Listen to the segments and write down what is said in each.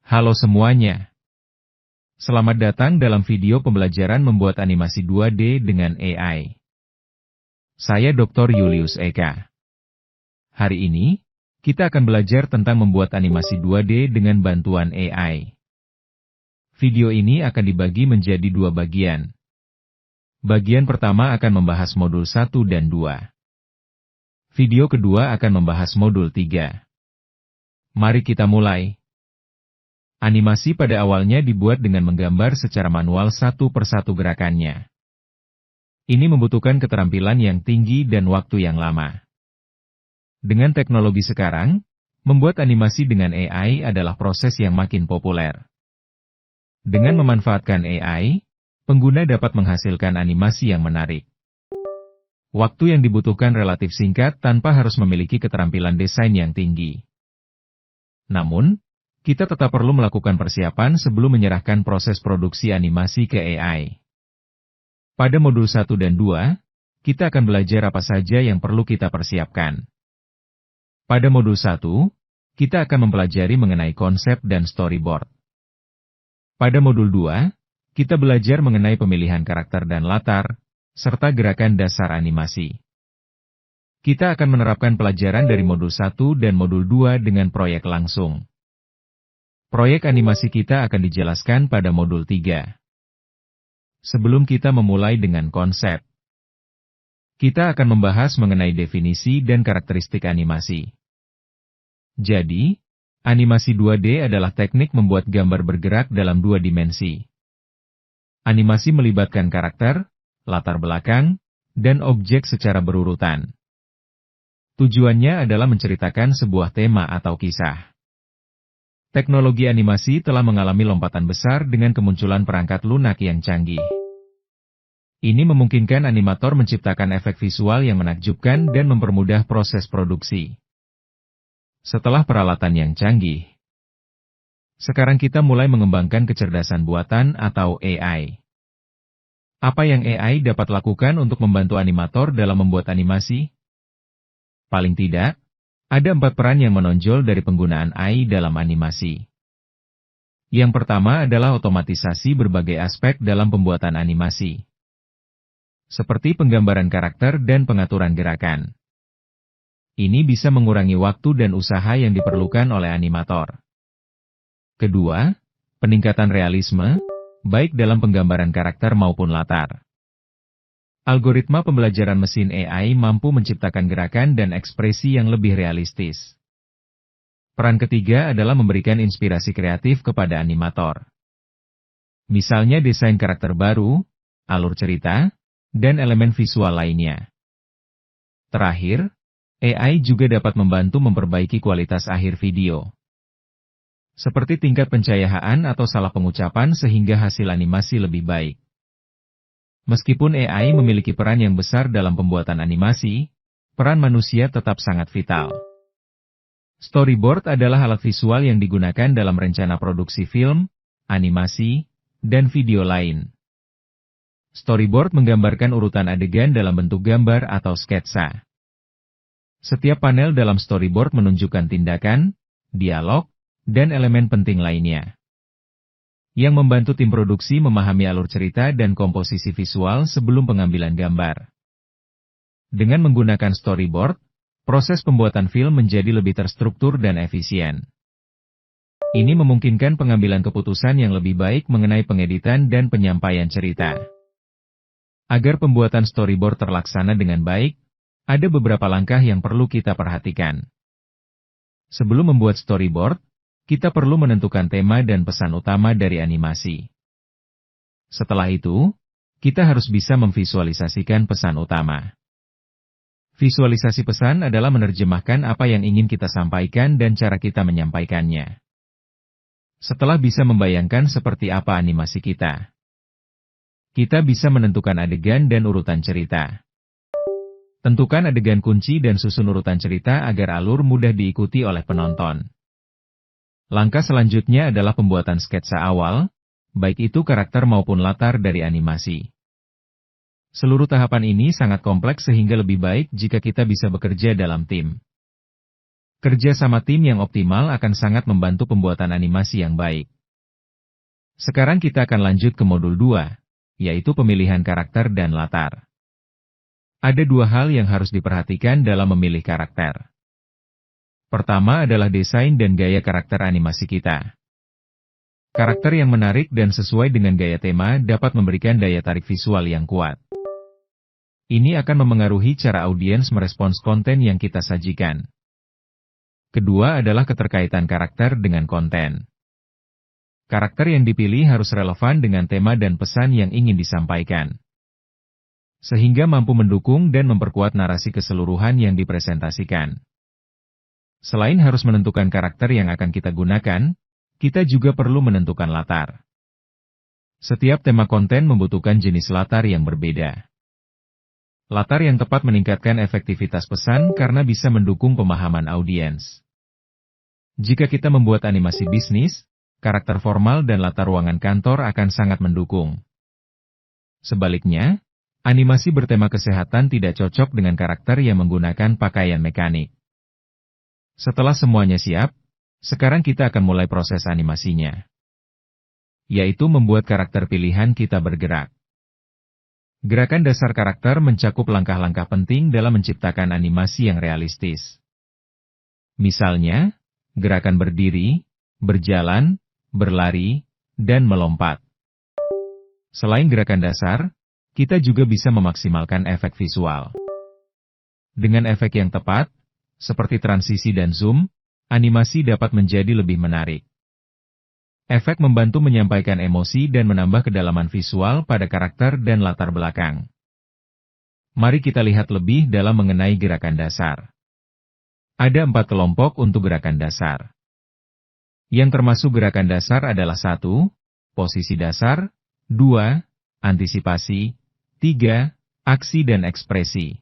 Halo semuanya. Selamat datang dalam video pembelajaran membuat animasi 2D dengan AI. Saya Dr. Julius Eka. Hari ini, kita akan belajar tentang membuat animasi 2D dengan bantuan AI. Video ini akan dibagi menjadi dua bagian. Bagian pertama akan membahas modul 1 dan 2. Video kedua akan membahas modul 3. Mari kita mulai. Animasi pada awalnya dibuat dengan menggambar secara manual satu persatu gerakannya. Ini membutuhkan keterampilan yang tinggi dan waktu yang lama. Dengan teknologi sekarang, membuat animasi dengan AI adalah proses yang makin populer. Dengan memanfaatkan AI, pengguna dapat menghasilkan animasi yang menarik. Waktu yang dibutuhkan relatif singkat tanpa harus memiliki keterampilan desain yang tinggi. Namun, kita tetap perlu melakukan persiapan sebelum menyerahkan proses produksi animasi ke AI. Pada modul 1 dan 2, kita akan belajar apa saja yang perlu kita persiapkan. Pada modul 1, kita akan mempelajari mengenai konsep dan storyboard. Pada modul 2, kita belajar mengenai pemilihan karakter dan latar, serta gerakan dasar animasi. Kita akan menerapkan pelajaran dari modul 1 dan modul 2 dengan proyek langsung. Proyek animasi kita akan dijelaskan pada modul 3. Sebelum kita memulai dengan konsep, kita akan membahas mengenai definisi dan karakteristik animasi. Jadi, animasi 2D adalah teknik membuat gambar bergerak dalam dua dimensi. Animasi melibatkan karakter, latar belakang, dan objek secara berurutan. Tujuannya adalah menceritakan sebuah tema atau kisah. Teknologi animasi telah mengalami lompatan besar dengan kemunculan perangkat lunak yang canggih. Ini memungkinkan animator menciptakan efek visual yang menakjubkan dan mempermudah proses produksi. Setelah peralatan yang canggih, sekarang kita mulai mengembangkan kecerdasan buatan atau AI. Apa yang AI dapat lakukan untuk membantu animator dalam membuat animasi? Paling tidak, ada 4 peran yang menonjol dari penggunaan AI dalam animasi. Yang pertama adalah otomatisasi berbagai aspek dalam pembuatan animasi. Seperti penggambaran karakter dan pengaturan gerakan. Ini bisa mengurangi waktu dan usaha yang diperlukan oleh animator. Kedua, peningkatan realisme, baik dalam penggambaran karakter maupun latar. Algoritma pembelajaran mesin AI mampu menciptakan gerakan dan ekspresi yang lebih realistis. Peran ketiga adalah memberikan inspirasi kreatif kepada animator. Misalnya desain karakter baru, alur cerita, dan elemen visual lainnya. Terakhir, AI juga dapat membantu memperbaiki kualitas akhir video. Seperti tingkat pencahayaan atau salah pengucapan sehingga hasil animasi lebih baik. Meskipun AI memiliki peran yang besar dalam pembuatan animasi, peran manusia tetap sangat vital. Storyboard adalah alat visual yang digunakan dalam rencana produksi film, animasi, dan video lain. Storyboard menggambarkan urutan adegan dalam bentuk gambar atau sketsa. Setiap panel dalam storyboard menunjukkan tindakan, dialog, dan elemen penting lainnya, yang membantu tim produksi memahami alur cerita dan komposisi visual sebelum pengambilan gambar. Dengan menggunakan storyboard, proses pembuatan film menjadi lebih terstruktur dan efisien. Ini memungkinkan pengambilan keputusan yang lebih baik mengenai pengeditan dan penyampaian cerita. Agar pembuatan storyboard terlaksana dengan baik, ada beberapa langkah yang perlu kita perhatikan. Sebelum membuat storyboard, kita perlu menentukan tema dan pesan utama dari animasi. Setelah itu, kita harus bisa memvisualisasikan pesan utama. Visualisasi pesan adalah menerjemahkan apa yang ingin kita sampaikan dan cara kita menyampaikannya. Setelah bisa membayangkan seperti apa animasi kita bisa menentukan adegan dan urutan cerita. Tentukan adegan kunci dan susun urutan cerita agar alur mudah diikuti oleh penonton. Langkah selanjutnya adalah pembuatan sketsa awal, baik itu karakter maupun latar dari animasi. Seluruh tahapan ini sangat kompleks sehingga lebih baik jika kita bisa bekerja dalam tim. Kerja sama tim yang optimal akan sangat membantu pembuatan animasi yang baik. Sekarang kita akan lanjut ke modul 2, yaitu pemilihan karakter dan latar. Ada dua hal yang harus diperhatikan dalam memilih karakter. Pertama adalah desain dan gaya karakter animasi kita. Karakter yang menarik dan sesuai dengan gaya tema dapat memberikan daya tarik visual yang kuat. Ini akan memengaruhi cara audiens merespons konten yang kita sajikan. Kedua adalah keterkaitan karakter dengan konten. Karakter yang dipilih harus relevan dengan tema dan pesan yang ingin disampaikan, sehingga mampu mendukung dan memperkuat narasi keseluruhan yang dipresentasikan. Selain harus menentukan karakter yang akan kita gunakan, kita juga perlu menentukan latar. Setiap tema konten membutuhkan jenis latar yang berbeda. Latar yang tepat meningkatkan efektivitas pesan karena bisa mendukung pemahaman audiens. Jika kita membuat animasi bisnis, karakter formal dan latar ruangan kantor akan sangat mendukung. Sebaliknya, animasi bertema kesehatan tidak cocok dengan karakter yang menggunakan pakaian mekanik. Setelah semuanya siap, sekarang kita akan mulai proses animasinya, yaitu membuat karakter pilihan kita bergerak. Gerakan dasar karakter mencakup langkah-langkah penting dalam menciptakan animasi yang realistis. Misalnya, gerakan berdiri, berjalan, berlari, dan melompat. Selain gerakan dasar, kita juga bisa memaksimalkan efek visual. Dengan efek yang tepat, seperti transisi dan zoom, animasi dapat menjadi lebih menarik. Efek membantu menyampaikan emosi dan menambah kedalaman visual pada karakter dan latar belakang. Mari kita lihat lebih dalam mengenai gerakan dasar. Ada 4 kelompok untuk gerakan dasar. Yang termasuk gerakan dasar adalah 1. Posisi dasar, 2. Antisipasi, 3. Aksi dan ekspresi,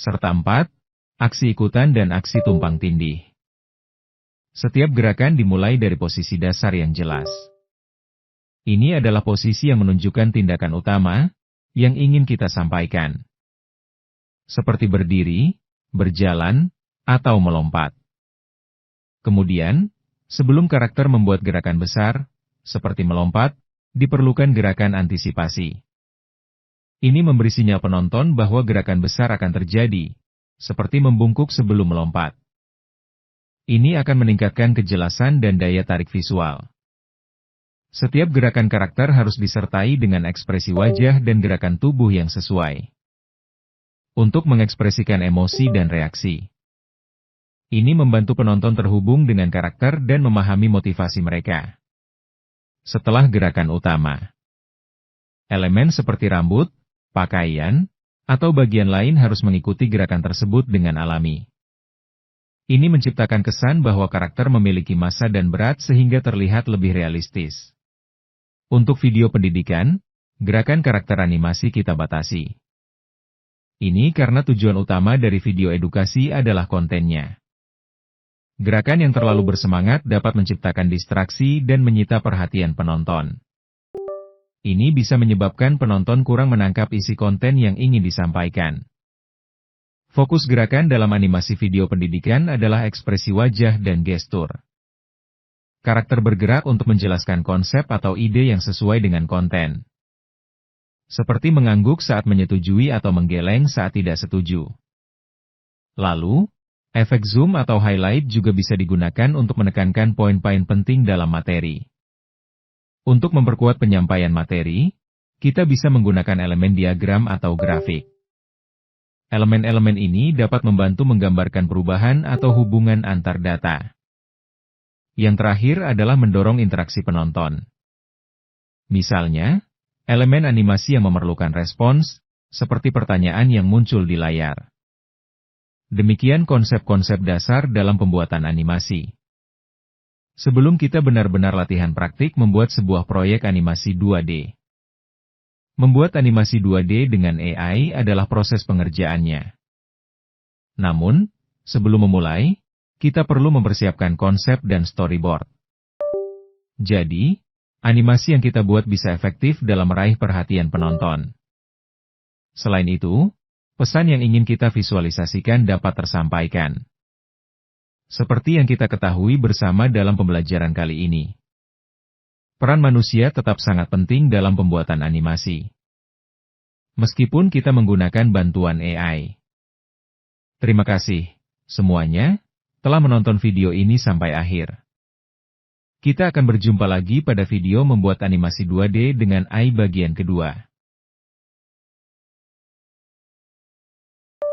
serta 4. Aksi ikutan dan aksi tumpang tindih. Setiap gerakan dimulai dari posisi dasar yang jelas. Ini adalah posisi yang menunjukkan tindakan utama yang ingin kita sampaikan, seperti berdiri, berjalan, atau melompat. Kemudian, sebelum karakter membuat gerakan besar, seperti melompat, diperlukan gerakan antisipasi. Ini memberi sinyal penonton bahwa gerakan besar akan terjadi, seperti membungkuk sebelum melompat. Ini akan meningkatkan kejelasan dan daya tarik visual. Setiap gerakan karakter harus disertai dengan ekspresi wajah dan gerakan tubuh yang sesuai, untuk mengekspresikan emosi dan reaksi. Ini membantu penonton terhubung dengan karakter dan memahami motivasi mereka. Setelah gerakan utama, elemen seperti rambut, pakaian, atau bagian lain harus mengikuti gerakan tersebut dengan alami. Ini menciptakan kesan bahwa karakter memiliki massa dan berat sehingga terlihat lebih realistis. Untuk video pendidikan, gerakan karakter animasi kita batasi. Ini karena tujuan utama dari video edukasi adalah kontennya. Gerakan yang terlalu bersemangat dapat menciptakan distraksi dan menyita perhatian penonton. Ini bisa menyebabkan penonton kurang menangkap isi konten yang ingin disampaikan. Fokus gerakan dalam animasi video pendidikan adalah ekspresi wajah dan gestur. Karakter bergerak untuk menjelaskan konsep atau ide yang sesuai dengan konten, seperti mengangguk saat menyetujui atau menggeleng saat tidak setuju. Lalu, efek zoom atau highlight juga bisa digunakan untuk menekankan poin-poin penting dalam materi. Untuk memperkuat penyampaian materi, kita bisa menggunakan elemen diagram atau grafik. Elemen-elemen ini dapat membantu menggambarkan perubahan atau hubungan antar data. Yang terakhir adalah mendorong interaksi penonton. Misalnya, elemen animasi yang memerlukan respons, seperti pertanyaan yang muncul di layar. Demikian konsep-konsep dasar dalam pembuatan animasi. Sebelum kita benar-benar latihan praktik membuat sebuah proyek animasi 2D. Membuat animasi 2D dengan AI adalah proses pengerjaannya. Namun, sebelum memulai, kita perlu mempersiapkan konsep dan storyboard. Jadi, animasi yang kita buat bisa efektif dalam meraih perhatian penonton. Selain itu, pesan yang ingin kita visualisasikan dapat tersampaikan. Seperti yang kita ketahui bersama dalam pembelajaran kali ini, peran manusia tetap sangat penting dalam pembuatan animasi. Meskipun kita menggunakan bantuan AI. Terima kasih, semuanya, telah menonton video ini sampai akhir. Kita akan berjumpa lagi pada video membuat animasi 2D dengan AI bagian kedua.